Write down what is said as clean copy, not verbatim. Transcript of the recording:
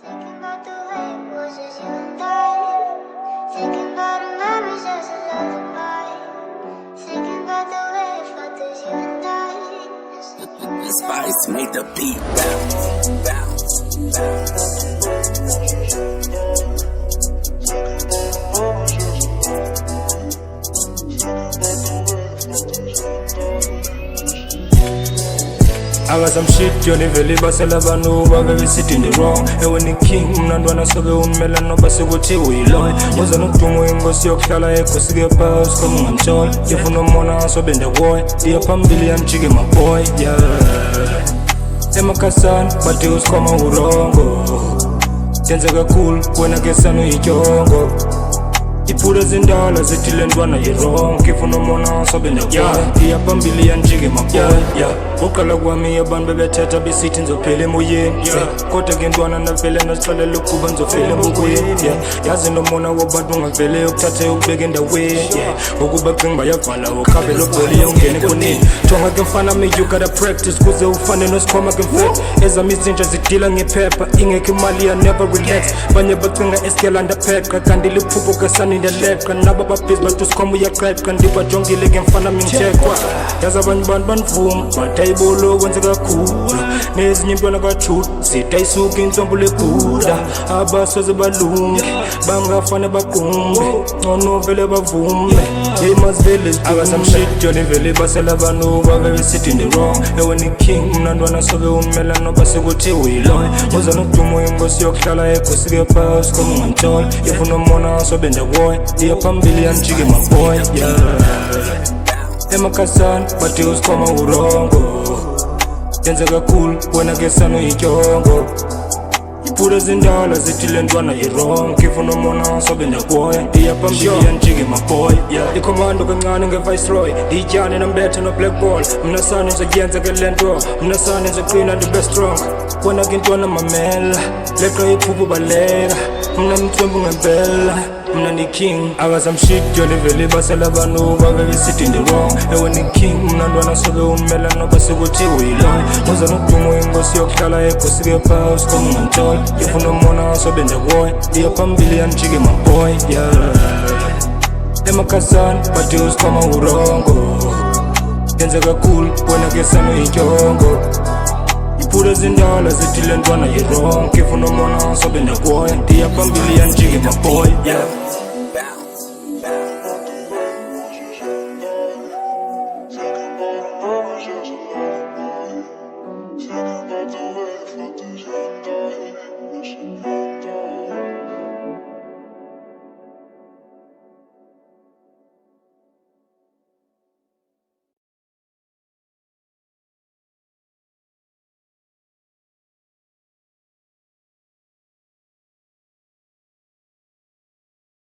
Thinking about the way it was just you and I. Thinking about the memories as a lullaby. Thinking about the way it felt as you and I. The spice make the beat bounce, bounce, bounce. I got some shit, Johnny Valley, Basalava, no, baby, sitting the wrong. And when the king, Nandwana, so the melon, no, Basuguti, we loy. Was a look to me, was your color, echoes, the powers, come on, tall. If no mona, so been the boy, the Pambili and Chiggy, my boy, yeah. Emakasan, but it was come out wrongo. Tenzaga cool, when I get sun, you jongo. He put us in dollars, it till and one of you wrong. If no mona, so been the boy, the Pambili and Chiggy, my boy, yeah. Okala gwami yaban bebe teta be sitting zo pele moye kota gendwana na vele na sala lokuba zo fele moye yazi no mona wo badunga vele ukuthathe ukubekenda we ukuba qingba yavala ukhabelo boli yongene kuni tonga kemfana me you gotta practice kuze ufane nosikhoma kemfo ezami izinja zidila ngephepha ingeke imali ya never relax banye bacinga eskela ndapheka kanti liphupho kasani ndaleqa naba babhizi batusikhoma uyaqeqa ndibajongile kemfana minchekwa yazi abanye bantu banivuma Tayibolo kwenzeka kakhulu nezinye impwana kathula sitayisuka insombo leguda abasoze balunge bangafane baqumbe ngcono vele bavume yemazivele I got some shit Johnny Valley baselabanu babe sitting the wrong and when the king mnandwana sobe ummelano basekuthi uyiloy uza nokudumo ingosi yokuhlala ekhosike phansi koma unganthola ifuna umona sobe ndaboy iyaphambili yanjike my boy yeah Emakasan, but it was come out wrongo. Tenzaga cool, when I get sun, you jongo. You put us in dollars, it till and one of you wrong. If no mona, so been the boy. The Pambili and Jiggy, my boy. Yeah, the commando can run and get Viceroy. The John and I'm better no black ball. My son is against the land draw. My son is a queen and the best strong. When I get one of my men, let go poop balega. I'm trembling and bella. I'm the king. I got some shit, Johnny Valley, Basalabano, baby sitting the wrong. And when the king, Nandwana Sogo, Melano, Basuguti, we long. Was a look to me, was your color, echoes, powers, come on, tall. If no mona, so been the boy, the Pambili and Chiggy, my boy, yeah. Emakasan, but it was come out wrongo. Tenzaga cool, when I get sun, you jongo. Put us in dollars, it till and one of you wrong. If no mona, so been the boy, the Pambili and Jiggy, my boy, yeah.